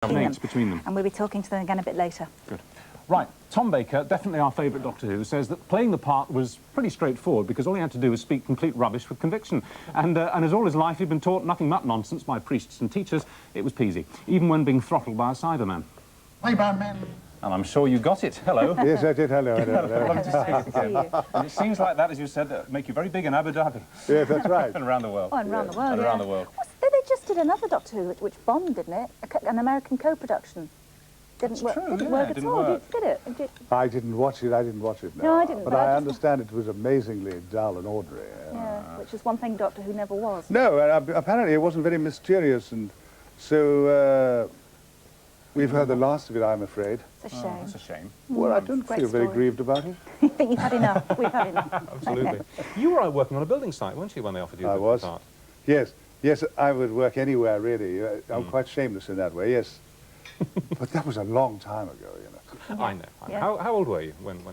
between them. And we'll be talking to them again a bit later. Good. Right, Tom Baker, definitely our favourite Doctor Who, says that playing the part was pretty straightforward because all he had to do was speak complete rubbish with conviction. And as all his life he'd been taught nothing but nonsense by priests and teachers, it was peasy, even when being throttled by a Cyberman. Cyberman! And I'm sure you got it. Hello. Yes, I did. Hello. Lovely to see you again. And it seems like that, as you said, make you very big in Abu Dhabi. Yes, that's right. And around the world. Oh, and around the world, And yeah. around the world. They just did another Doctor Who, which bombed, didn't it? An American co-production. Didn't work at all, did it? I didn't watch it. No, I didn't. But I understand it was amazingly dull and ordinary. Yeah, which is one thing Doctor Who never was. No, apparently it wasn't very mysterious, and so we've heard the last of it, I'm afraid. It's a shame. That's a shame. Well, I don't feel very grieved about it. I think you've had enough. We've had enough. Absolutely. You were working on a building site, weren't you, when they offered you the part? Yes, I would work anywhere, really. I'm quite shameless in that way, yes. But that was a long time ago, you know. I know. Yeah. How old were you when it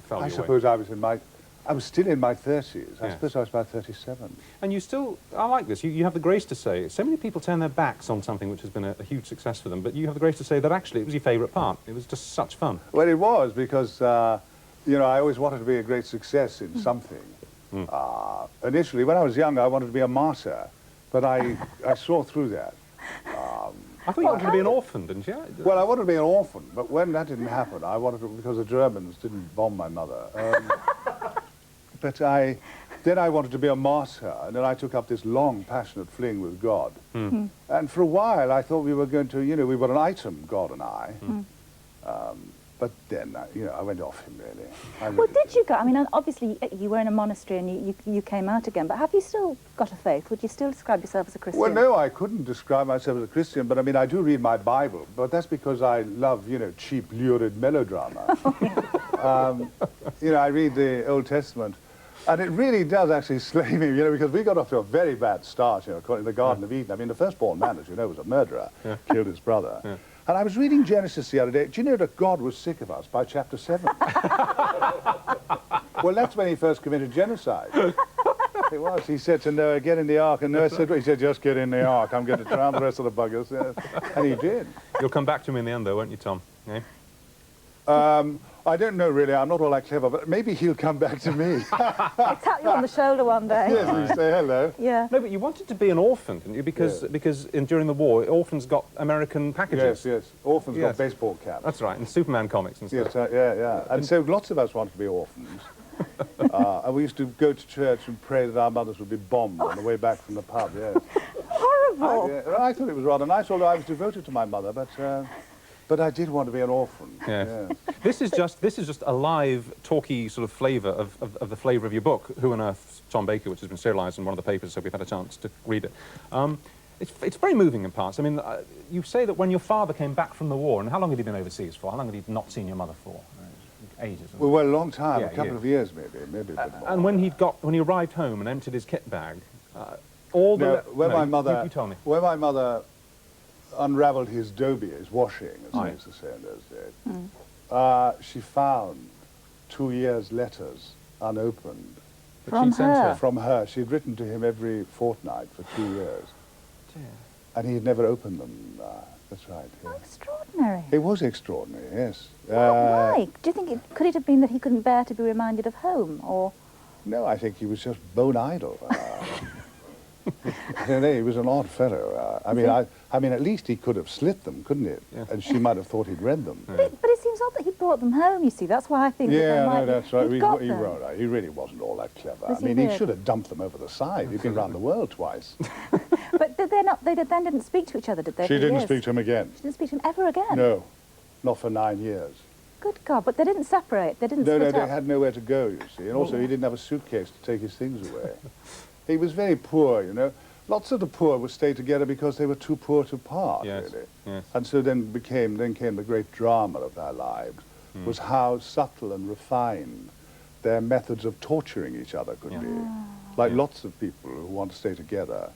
fell your way? I suppose I was still in my 30s. I suppose I was about 37. And you still, I like this, you have the grace to say, so many people turn their backs on something which has been a huge success for them, but you have the grace to say that actually it was your favourite part. It was just such fun. Well, it was, because, you know, I always wanted to be a great success in something. Initially, when I was young, I wanted to be a martyr, but I saw through that. I thought you wanted to be an orphan, didn't you? Well, I wanted to be an orphan, but when that didn't happen, I wanted to, because the Germans didn't bomb my mother. But then I wanted to be a martyr, and then I took up this long, passionate fling with God. And for a while, I thought we were going to, you know, we were an item, God and I. But then, you know, I went off him, really. Well, did you go? I mean, obviously, you were in a monastery and you came out again, but have you still got a faith? Would you still describe yourself as a Christian? Well, no, I couldn't describe myself as a Christian, but I mean, I do read my Bible, but that's because I love, you know, cheap, lurid melodrama. You know, I read the Old Testament, and it really does actually slay me, you know, because we got off to a very bad start, you know, in the Garden of Eden. I mean, the firstborn man, as you know, was a murderer, killed his brother. And I was reading Genesis the other day. Do you know that God was sick of us by chapter 7? Well, that's when he first committed genocide. It was. He said to Noah, get in the ark. And Noah said, he said, just get in the ark. I'm going to drown the rest of the buggers. And he did. You'll come back to me in the end, though, won't you, Tom? Yeah? I don't know, really. I'm not all that clever, but maybe he'll come back to me. I'll tap you on the shoulder one day. Yes, you say hello. Yeah. No, but you wanted to be an orphan, didn't you? Because during the war, orphans got American packages. Yes. Orphans got baseball caps. That's right, and Superman comics and stuff. Yes, yeah. And so lots of us wanted to be orphans. And we used to go to church and pray that our mothers would be bombed on the way back from the pub, yes. Horrible. I thought it was rather nice, although I was devoted to my mother, but I did want to be an orphan. Yes. This is just a live, talky sort of flavour of the flavour of your book, Who on Earth's Tom Baker, which has been serialised in one of the papers, so we've had a chance to read it. It's very moving in parts. I mean, you say that when your father came back from the war, and how long had he been overseas for? How long had he not seen your mother for? Ages. Well, a long time, a couple of years maybe a bit more. And when he arrived home and emptied his kit bag, when my mother unravelled his dobie, his washing, as they used to say in those days, she found 2 years' letters unopened. From her? From her. She'd written to him every fortnight for 2 years. Dear. And he'd never opened them. That's right. How extraordinary. It was extraordinary, yes. Why? Do you think could it have been that he couldn't bear to be reminded of home, or...? No, I think he was just bone idle. He was an odd fellow. I mean, at least he could have slit them, couldn't he? Yeah. And she might have thought he'd read them. But it seems odd that he brought them home, you see. That's why I think that's right. He really wasn't all that clever. I mean, he should have dumped them over the side. He'd been around the world twice. But they then didn't speak to each other, did they? She didn't speak to him again. She didn't speak to him ever again? No, not for 9 years. Good God, but they didn't separate, they didn't split up. No, they had nowhere to go, you see. And also, he didn't have a suitcase to take his things away. He was very poor, you know. Lots of the poor would stay together because they were too poor to part, really. Yes. And so then came the great drama of their lives, was how subtle and refined their methods of torturing each other could be. Like lots of people who want to stay together,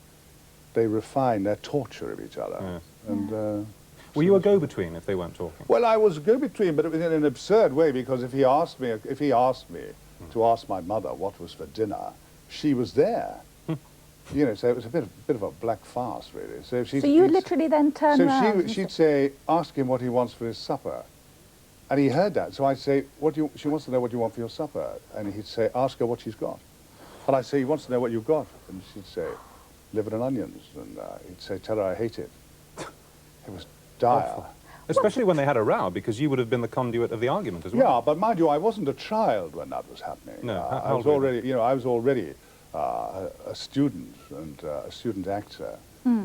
they refine their torture of each other. And were you a go-between if they weren't talking? Well, I was a go-between, but it was in an absurd way, because if he asked me to ask my mother what was for dinner, she was there. you know, so it was a bit of a black farce, really. So you literally then turn around. So she'd say, ask him what he wants for his supper. And he heard that. So I'd say, she wants to know what you want for your supper. And he'd say, ask her what she's got. And I'd say, he wants to know what you've got. And she'd say, liver and onions. And he'd say, tell her I hate it. It was dire. Awful. Especially when they had a row, because you would have been the conduit of the argument as well. Yeah, but mind you, I wasn't a child when that was happening. No, I was already, you know, I was already a student and a student actor.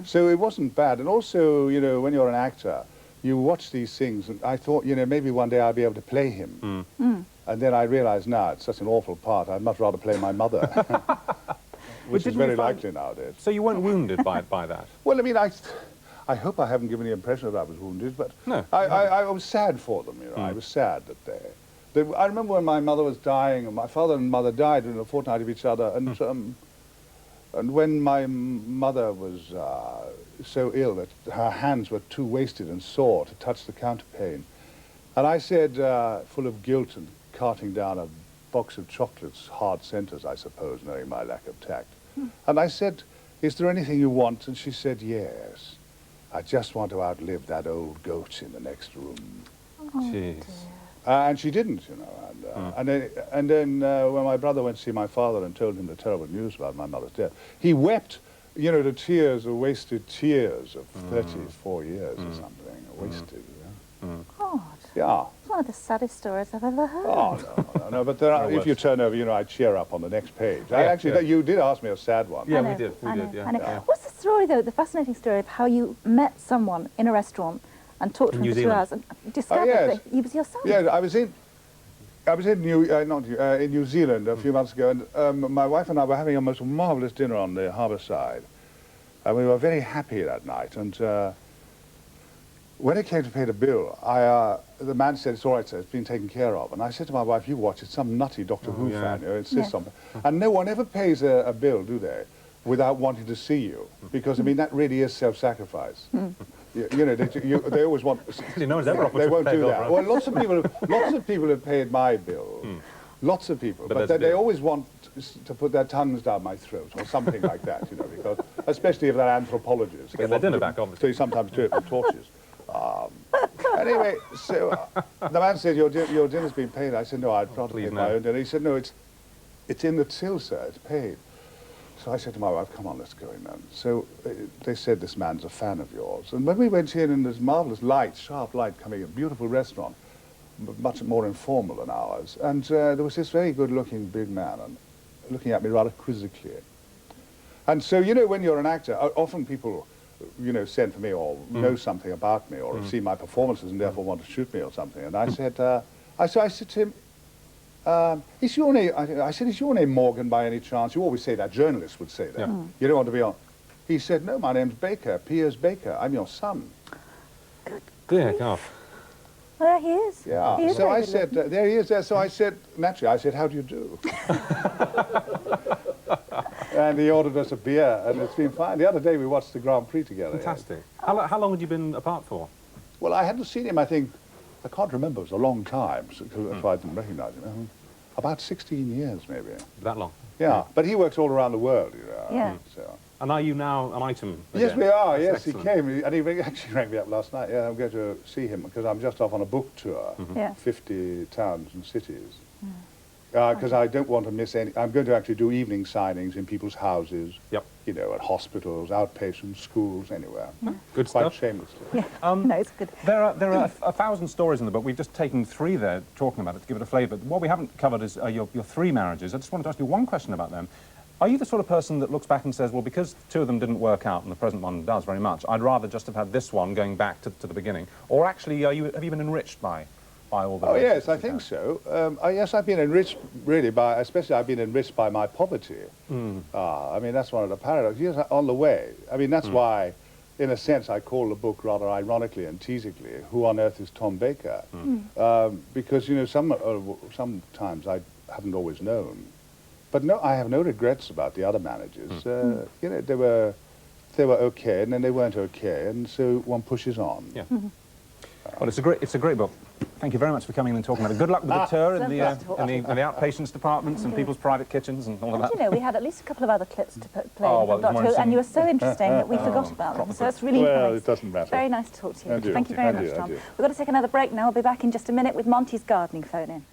So it wasn't bad. And also, you know, when you're an actor, you watch these things, and I thought, you know, maybe one day I'll be able to play him. And then I realized, no, it's such an awful part. I'd much rather play my mother, which is very likely nowadays. So you weren't wounded by that? Well, I mean, I hope I haven't given the impression that I was wounded, but no, I was sad for them, you know. I was sad that I remember when my mother was dying, and my father and mother died in a fortnight of each other, and when my mother was so ill that her hands were too wasted and sore to touch the counterpane, and I said, full of guilt and carting down a box of chocolates, hard centers, I suppose, knowing my lack of tact, and I said, is there anything you want? And she said, yes. I just want to outlive that old goat in the next room. Jeez. And she didn't, you know. And then when my brother went to see my father and told him the terrible news about my mother's death, he wept, you know, the tears, the wasted tears of 34 years or something, wasted. Yeah. God. Yeah. It's one of the saddest stories I've ever heard. Oh, no, but there are, if you turn over, you know, I cheer up on the next page. You did ask me a sad one. Yeah, we did, yeah. What's the story, though, the fascinating story of how you met someone in a restaurant and talked to him for 2 hours and discovered that he was your son? Yeah, I was in New Zealand a few months ago, and my wife and I were having a most marvellous dinner on the harbour side. And we were very happy that night, and when it came to pay the bill, the man said, it's all right, sir, it's been taken care of. And I said to my wife, you watch it, some nutty Doctor Who fan, you know, insists on it. And no one ever pays a bill, do they, without wanting to see you? Because, I mean, that really is self-sacrifice. You know, they always want... No one's ever they won't do that. Well, lots of people have paid my bill. Lots of people. But they always want to put their tongues down my throat or something like that, you know, because, especially if they're anthropologists. To get their dinner back, obviously. So you sometimes do it with torches. Anyway, so the man said, your dinner's been paid. I said, no, I'd rather pay my own dinner. He said, no, it's in the till, sir, it's paid. So I said to my wife, come on, let's go in then. So they said, this man's a fan of yours. And when we went in, and there's marvellous light, sharp light coming in, beautiful restaurant, much more informal than ours. And there was this very good-looking big man, and looking at me rather quizzically. And so, you know, when you're an actor, often people, you know, send for me or know something about me or have seen my performances and therefore want to shoot me or something. And I said, I said to him, is your name, I said, is your name Morgan by any chance? You always say that, journalists would say that. You don't want to be on. He said, no, my name's Baker, Piers Baker, I'm your son. Dear God. Well, there he is. Yeah, he is so I said, there he is there. So I said, naturally, I said, how do you do? And he ordered us a beer, and it's been fine. The other day we watched the Grand Prix together. Fantastic. How long had you been apart for? Well, I hadn't seen him, I think, I can't remember, it was a long time, so I didn't recognise him. About 16 years, maybe. That long? Yeah, but he works all around the world, you know. Yeah. So. And are you now an item again? Yes, we are, yes, excellent. He came, and he actually rang me up last night. Yeah, I'm going to see him, because I'm just off on a book tour, 50 towns and cities. Because I don't want to miss any. I'm going to actually do evening signings in people's houses, you know, at hospitals, outpatients, schools, anywhere. Good Quite stuff. shamelessly. Yeah, no, it's good. There are 1,000 stories in the book. We've just taken 3 there, talking about it, to give it a flavour. What we haven't covered is your 3 marriages. I just wanted to ask you one question about them. Are you the sort of person that looks back and says, well, because 2 of them didn't work out, and the present one does very much, I'd rather just have had this one going back to the beginning? Or actually, have you been enriched by all the... Oh, yes, I think so. Yes, I've been enriched, really, especially I've been enriched by my poverty. I mean, that's one of the paradoxes. Yes, on the way. I mean, that's why, in a sense, I call the book rather ironically and teasingly, Who on Earth is Tom Baker? Because, you know, sometimes I haven't always known. But no, I have no regrets about the other managers. You know, they were okay, and then they weren't okay, and so one pushes on. Yeah. Well, it's a great book. Thank you very much for coming and talking about it. Good luck with the tour and the outpatients departments and people's private kitchens and all of that. You know, we had at least a couple of other clips to play from Doctor Who, and you were so interesting that we forgot about them. So it's really nice. Well, it doesn't matter. Very nice to talk to you. Thank you very much, Tom. We've got to take another break now. We'll be back in just a minute with Monty's gardening phone-in.